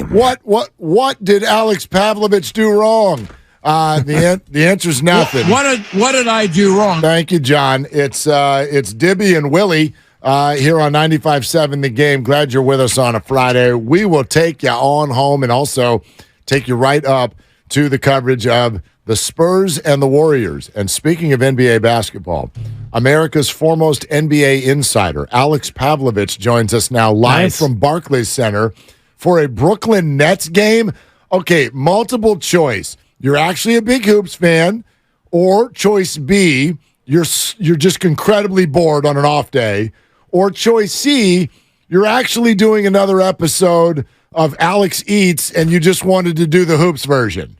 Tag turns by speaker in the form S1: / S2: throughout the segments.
S1: What did Alex Pavlovic do wrong? The answer's nothing.
S2: What did I do wrong?
S1: Thank you, John. It's Dibby and Willie here on 95.7 The Game. Glad you're with us on a Friday. We will take you on home and also take you right up to the coverage of the Spurs and the Warriors. And speaking of NBA basketball, America's foremost NBA insider, Alex Pavlovic, joins us now live from Barclays Center for a Brooklyn Nets game. Okay, multiple choice. You're actually a big hoops fan, or choice B, you're just incredibly bored on an off day, or choice C, you're actually doing another episode of Alex Eats and you just wanted to do the hoops version.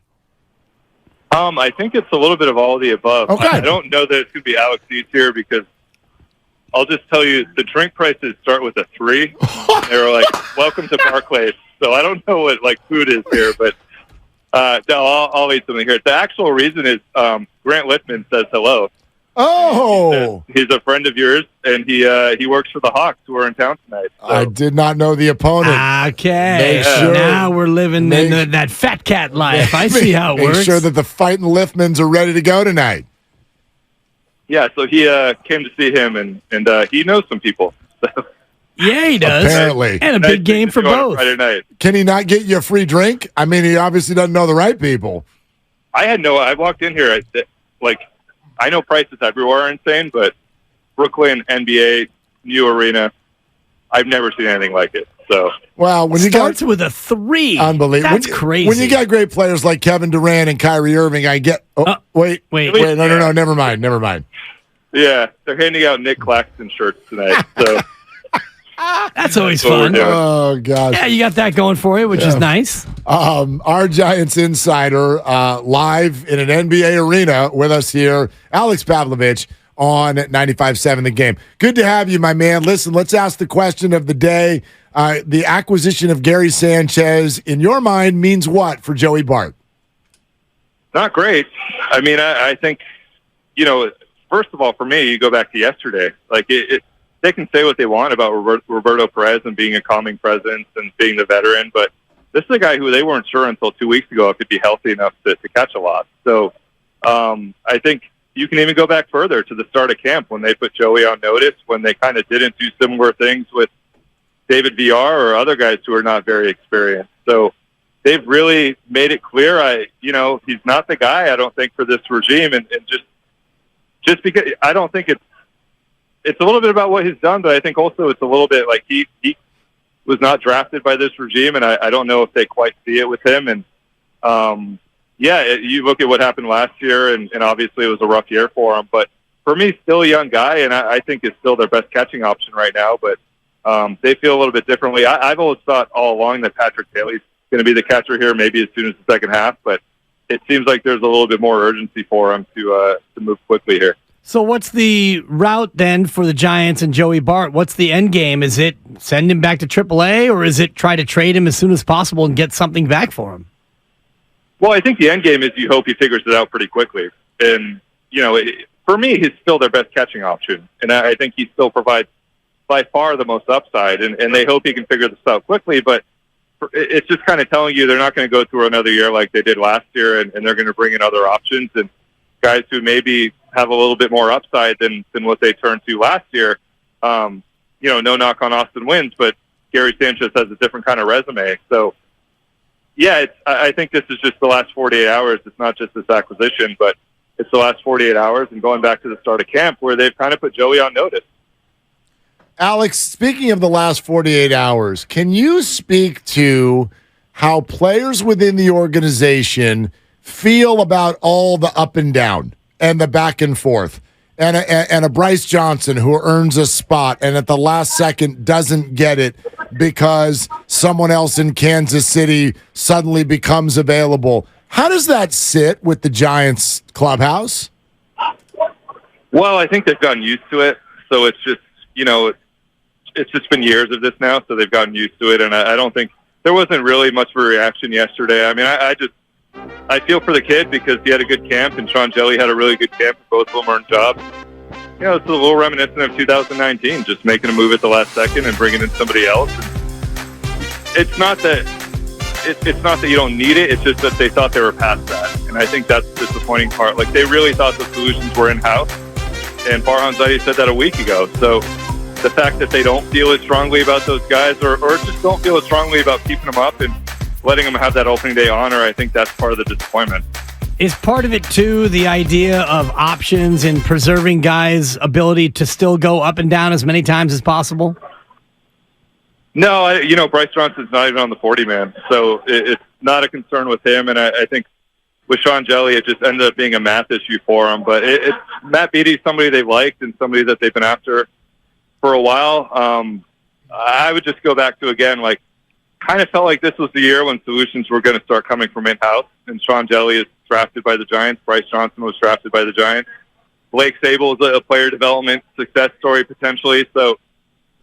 S3: I think it's a little bit of all of the above.
S1: Okay.
S3: I don't know that it's going to be Alex Eats here because I'll just tell you the drink prices start with a 3. They were like, "Welcome to Barclays." So I don't know what food is here, but no, I'll eat something here. The actual reason is Grant Lippman says hello.
S1: Oh,
S3: he's a friend of yours, and he works for the Hawks, who are in town tonight. So.
S1: I did not know the opponent.
S2: Okay, now we're living in that fat cat life. I see how it works.
S1: Make sure that the fighting Liftmans are ready to go tonight.
S3: Yeah, so he came to see him, and he knows some people. So.
S2: Yeah, he does.
S1: Apparently.
S2: And a big game for both.
S3: Friday night.
S1: Can he not get you a free drink? I mean, he obviously doesn't know the right people.
S3: I walked in here, I know prices everywhere are insane, but Brooklyn, NBA, new arena, I've never seen anything like it. So,
S1: well, when you
S2: starts with a 3,
S1: unbelievable.
S2: That's crazy.
S1: When you got great players like Kevin Durant and Kyrie Irving, I get. Wait, no, never mind.
S3: Yeah, they're handing out Nick Claxton shirts tonight. So
S2: that's always fun.
S1: Oh gosh,
S2: yeah, you got that going for you, which is nice.
S1: Our Giants insider live in an NBA arena with us here, Alex Pavlovic on 95.7 The Game. Good to have you, my man. Listen, let's ask the question of the day. The acquisition of Gary Sanchez, in your mind, means what for Joey Bart?
S3: Not great. I mean, I think, first of all, for me, you go back to yesterday. They can say what they want about Roberto Perez and being a calming presence and being the veteran, but this is a guy who they weren't sure until 2 weeks ago if he'd be healthy enough to catch a lot. So I think you can even go back further to the start of camp when they put Joey on notice, when they kind of didn't do similar things with David VR or other guys who are not very experienced. So they've really made it clear, he's not the guy, I don't think, for this regime. And just because I don't think it's a little bit about what he's done, but I think also it's a little bit like he was not drafted by this regime, and I don't know if they quite see it with him. And, you look at what happened last year, and obviously it was a rough year for him. But for me, still a young guy, and I think is still their best catching option right now. But they feel a little bit differently. I've always thought all along that Patrick Daly's going to be the catcher here maybe as soon as the second half, but it seems like there's a little bit more urgency for him to move quickly here.
S2: So what's the route then for the Giants and Joey Bart? What's the end game? Is it send him back to AAA, or is it try to trade him as soon as possible and get something back for him?
S3: Well, I think the end game is you hope he figures it out pretty quickly. And, for me, he's still their best catching option. And I think he still provides by far the most upside. And they hope he can figure this out quickly. But it's just kind of telling you they're not going to go through another year like they did last year, and they're going to bring in other options. And guys who maybe have a little bit more upside than what they turned to last year. No knock on Austin Wynns, but Gary Sanchez has a different kind of resume. So, yeah, I think this is just the last 48 hours. It's not just this acquisition, but it's the last 48 hours and going back to the start of camp where they've kind of put Joey on notice.
S1: Alex, speaking of the last 48 hours, can you speak to how players within the organization feel about all the up and down and the back and forth, and a Bryce Johnson who earns a spot and at the last second doesn't get it because someone else in Kansas City suddenly becomes available? How does that sit with the Giants clubhouse?
S3: Well, I think they've gotten used to it. So it's just, it's just been years of this now, so they've gotten used to it. And I don't think there wasn't really much of a reaction yesterday. I mean, I feel for the kid because he had a good camp, and Sean Jelly had a really good camp, and both of them earned jobs. It's a little reminiscent of 2019, just making a move at the last second and bringing in somebody else. And it's not that it's not that you don't need it. It's just that they thought they were past that. And I think that's the disappointing part. Like, they really thought the solutions were in-house. And Farhan Zaidi said that a week ago. So the fact that they don't feel as strongly about those guys or just don't feel as strongly about keeping them up and letting them have that opening day honor, I think that's part of the disappointment.
S2: Is part of it, too, the idea of options and preserving guys' ability to still go up and down as many times as possible?
S3: No, Bryce Johnson's not even on the 40-man, so it's not a concern with him. And I think with Sean Jelly, it just ended up being a math issue for him. But it's Matt Beaty's somebody they liked and somebody that they've been after for a while. I would just go back to, again, like, kind of felt like this was the year when solutions were going to start coming from in-house. And Sean Jelly is drafted by the Giants. Bryce Johnson was drafted by the Giants. Blake Sable is a player development success story potentially. So,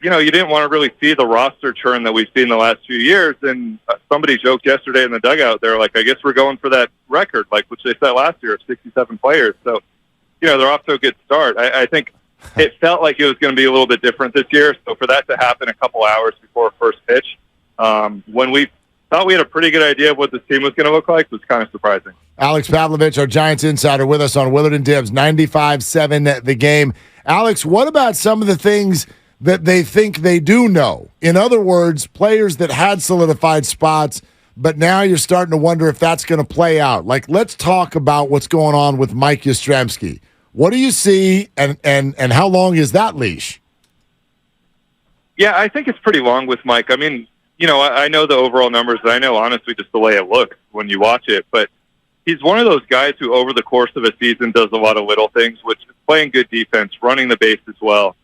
S3: you didn't want to really see the roster churn that we've seen the last few years. And somebody joked yesterday in the dugout, they're like, I guess we're going for that record, like which they set last year of 67 players. So, they're off to a good start. I think it felt like it was going to be a little bit different this year. So for that to happen a couple hours before first pitch, when we thought we had a pretty good idea of what this team was going to look like, was kind of surprising.
S1: Alex Pavlovic, our Giants insider, with us on Willard and Dibs, 95-7 the game. Alex, what about some of the things that they think they do know? In other words, players that had solidified spots, but now you're starting to wonder if that's going to play out. Like, let's talk about what's going on with Mike Yastrzemski. What do you see, and how long is that leash?
S3: Yeah, I think it's pretty long with Mike. I mean, I know the overall numbers, and I know, honestly, just the way it looks when you watch it, but he's one of those guys who, over the course of a season, does a lot of little things, which is playing good defense, running the base as well.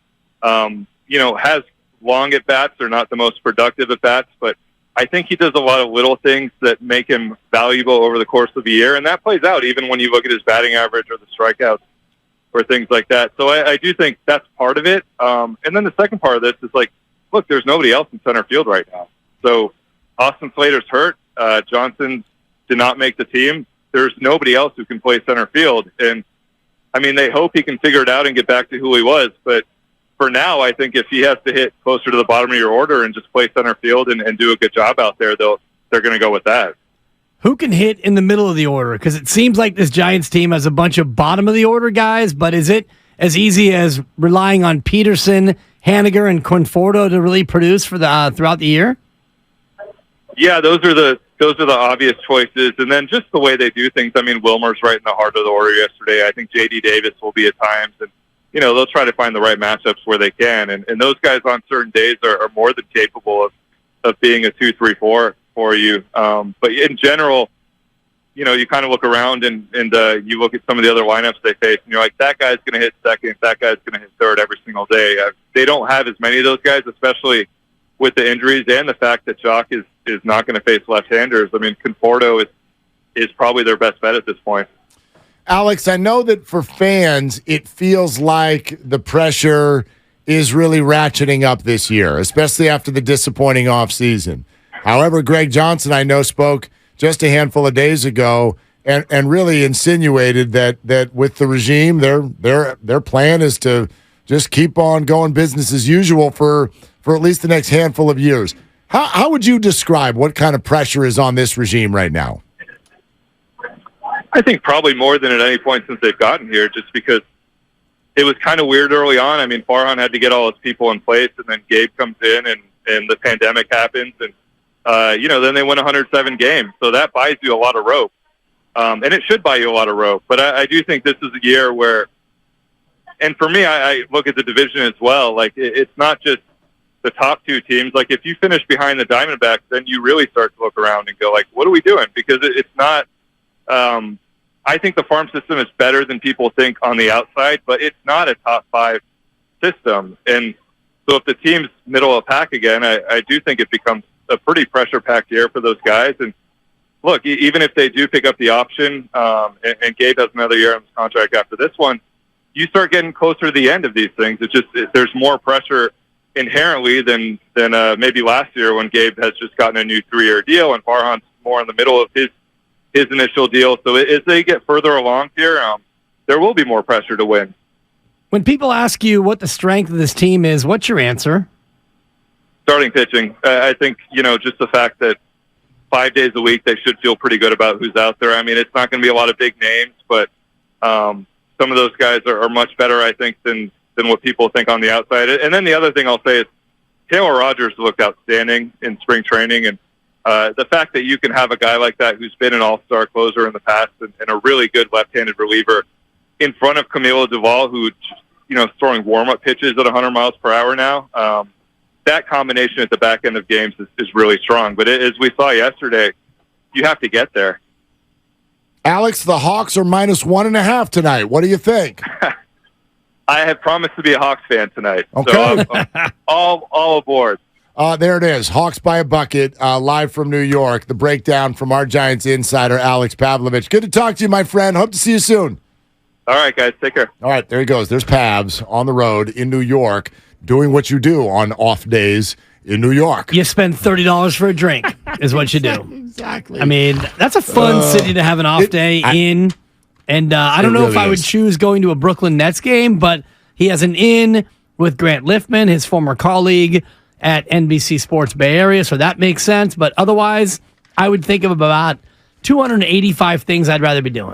S3: Has long at-bats. They're not the most productive at-bats, but I think he does a lot of little things that make him valuable over the course of the year, and that plays out even when you look at his batting average or the strikeouts or things like that. So I do think that's part of it. And then the second part of this is, like, look, there's nobody else in center field right now. So Austin Slater's hurt. Johnson did not make the team. There's nobody else who can play center field. And, I mean, they hope he can figure it out and get back to who he was. But for now, I think if he has to hit closer to the bottom of your order and just play center field and do a good job out there, they're going to go with that.
S2: Who can hit in the middle of the order? Because it seems like this Giants team has a bunch of bottom-of-the-order guys, but is it as easy as relying on Peterson, Haniger, and Conforto to really produce for the throughout the year?
S3: Yeah, those are the obvious choices, and then just the way they do things. I mean, Wilmer's right in the heart of the order yesterday. I think J.D. Davis will be at times, and they'll try to find the right matchups where they can, and those guys on certain days are more than capable of being a 2-3-4 for you. But in general, you kind of look around and you look at some of the other lineups they face, and you're like, that guy's going to hit second, that guy's going to hit third every single day. They don't have as many of those guys, especially with the injuries and the fact that Jock is not going to face left-handers. I mean, Conforto is probably their best bet at this point.
S1: Alex, I know that for fans, it feels like the pressure is really ratcheting up this year, especially after the disappointing offseason. However, Greg Johnson, I know, spoke just a handful of days ago and really insinuated that with the regime, their plan is to just keep on going business as usual for at least the next handful of years. How would you describe what kind of pressure is on this regime right now?
S3: I think probably more than at any point since they've gotten here, just because it was kind of weird early on. I mean, Farhan had to get all his people in place, and then Gabe comes in, and the pandemic happens, and then they win 107 games. So that buys you a lot of rope, and it should buy you a lot of rope. But I do think this is a year where, and for me, I look at the division as well. Like, it's not just the top two teams. Like, if you finish behind the Diamondbacks, then you really start to look around and go, like, what are we doing? Because it's not I think the farm system is better than people think on the outside, but it's not a top five system. And so if the team's middle of the pack again, I do think it becomes a pretty pressure-packed year for those guys. And look, even if they do pick up the option, and Gabe has another year on his contract after this one, you start getting closer to the end of these things. There's more pressure inherently than maybe last year when Gabe has just gotten a new 3-year deal and Farhan's more in the middle of his initial deal. So as they get further along here, there will be more pressure to win.
S2: When people ask you what the strength of this team is, what's your answer?
S3: Starting pitching. I think, just the fact that 5 days a week, they should feel pretty good about who's out there. I mean, it's not going to be a lot of big names, but some of those guys are much better, I think, than what people think on the outside. And then the other thing I'll say is Taylor Rogers looked outstanding in spring training, and the fact that you can have a guy like that who's been an all-star closer in the past and a really good left-handed reliever in front of Camilo Duvall, who, throwing warm-up pitches at 100 miles per hour now, that combination at the back end of games is really strong. But as we saw yesterday, you have to get there.
S1: Alex, the Hawks are -1.5 tonight. What do you think?
S3: I have promised to be a Hawks fan tonight.
S1: Okay.
S3: So I'm all aboard.
S1: There it is. Hawks by a bucket, live from New York. The breakdown from our Giants insider, Alex Pavlovic. Good to talk to you, my friend. Hope to see you soon.
S3: All right, guys. Take care.
S1: All right, there he goes. There's Pavs on the road in New York doing what you do on off days in New York.
S2: You spend $30 for a drink is what you do.
S1: Exactly.
S2: I mean, that's a fun city to have an off day in. And I don't know
S1: really
S2: if I would
S1: is.
S2: choose going to a Brooklyn Nets game, but he has an in with Grant Liffman, his former colleague at NBC Sports Bay Area, so that makes sense. But otherwise, I would think of about 285 things I'd rather be doing.